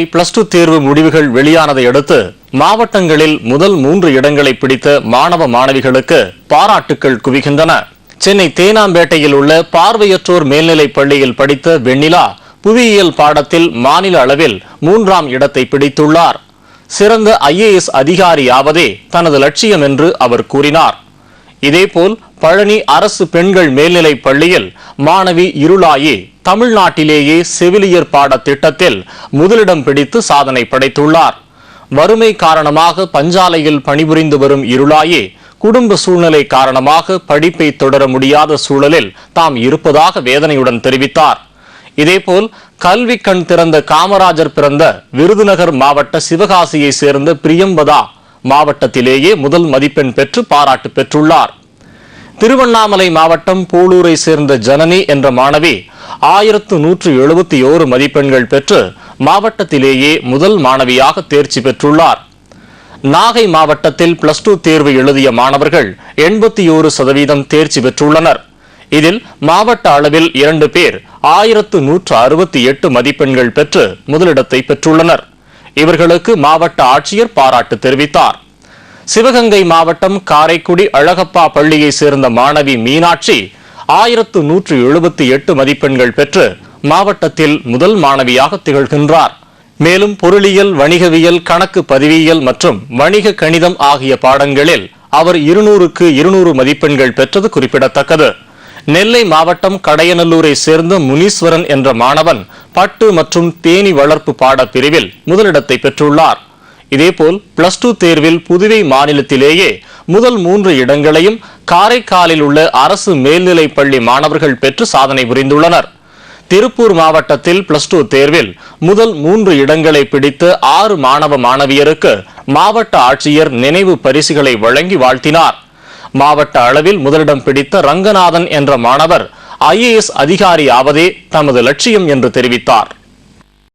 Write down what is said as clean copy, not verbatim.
+2 தேர்வு முடிவுகள் வெளியானதை அடுத்து மாவட்டங்களில் முதல் 3 இடங்களை பிடித்த மாணவ மாணவிகளுக்கு பாராட்டுக்கள் குவிகின்றன. சென்னை தேனாம்பேட்டையில் உள்ள பார்வையற்றோர் மேல்நிலைப் பள்ளியில் படித்த வெண்ணிலா புவியியல் பாடத்தில் மாநில அளவில் 3ஆம் இடத்தை பிடித்துள்ளார். சிறந்த IAS அதிகாரியாவதே தனது லட்சியம் என்று அவர் கூறினார். இதேபோல் பழனி அரசு பெண்கள் மேல்நிலைப் பள்ளியில் மாணவி இருளாயி தமிழ்நாட்டிலேயே செவிலியர் பாட திட்டத்தில் முதலிடம் பிடித்து சாதனை படைத்துள்ளார். வறுமை காரணமாக பஞ்சாலையில் பணிபுரிந்து வரும் இருளாயி குடும்ப சூழ்நிலை காரணமாக படிப்பை தொடர முடியாத சூழலில் தாம் இருப்பதாக வேதனையுடன் தெரிவித்தார். இதேபோல் கல்வி கண் திறந்த காமராஜர் பிறந்த விருதுநகர் மாவட்ட சிவகாசியை சேர்ந்த பிரியம்பதா மாவட்டத்திலேயே முதல் மதிப்பெண் பெற்று பாராட்டு பெற்றுள்ளார். திருவண்ணாமலை மாவட்டம் போலூரை சேர்ந்த ஜனனி என்ற மாணவி 1171 மதிப்பெண்கள் பெற்று மாவட்டத்திலேயே முதல் மாணவியாக தேர்ச்சி பெற்றுள்ளார். நாகை மாவட்டத்தில் +2 தேர்வு எழுதிய மாணவர்கள் 81% தேர்ச்சி பெற்றுள்ளனர். இதில் மாவட்ட அளவில் 2 பேர் 1168 மதிப்பெண்கள் பெற்று முதலிடத்தை பெற்றுள்ளனர். இவர்களுக்கு மாவட்ட ஆட்சியர் பாராட்டு தெரிவித்தார். சிவகங்கை மாவட்டம் காரைக்குடி அழகப்பா பள்ளியை சேர்ந்த மாணவி மீனாட்சி 1178 மதிப்பெண்கள் பெற்று மாவட்டத்தில் முதல் மாணவியாக திகழ்கின்றார். மேலும் பொருளியல், வணிகவியல், கணக்கு பதிவியல் மற்றும் வணிக கணிதம் ஆகிய பாடங்களில் அவர் 200க்கு 200 மதிப்பெண்கள் பெற்றது குறிப்பிடத்தக்கது. நெல்லை மாவட்டம் கடையநல்லூரை சேர்ந்த முனீஸ்வரன் என்ற மாணவன் பட்டு மற்றும் தேனி வளர்ப்பு பாட பிரிவில் முதலிடத்தை பெற்றுள்ளார். இதேபோல் +2 தேர்வில் புதுவை மாநிலத்திலேயே முதல் 3 இடங்களையும் காரைக்காலில் உள்ள அரசு மேல்நிலைப் பள்ளி மாணவர்கள் பெற்று சாதனை புரிந்துள்ளனர். திருப்பூர் மாவட்டத்தில் +2 தேர்வில் முதல் 3 இடங்களை பிடித்த 6 மாணவ மாணவியருக்கு மாவட்ட ஆட்சியர் நினைவு பரிசுகளை வழங்கி வாழ்த்தினார். மாவட்ட அளவில் முதலிடம் பிடித்த ரங்கநாதன் என்ற மாணவர் IAS அதிகாரி ஆவதே தமது லட்சியம் என்று தெரிவித்தார்.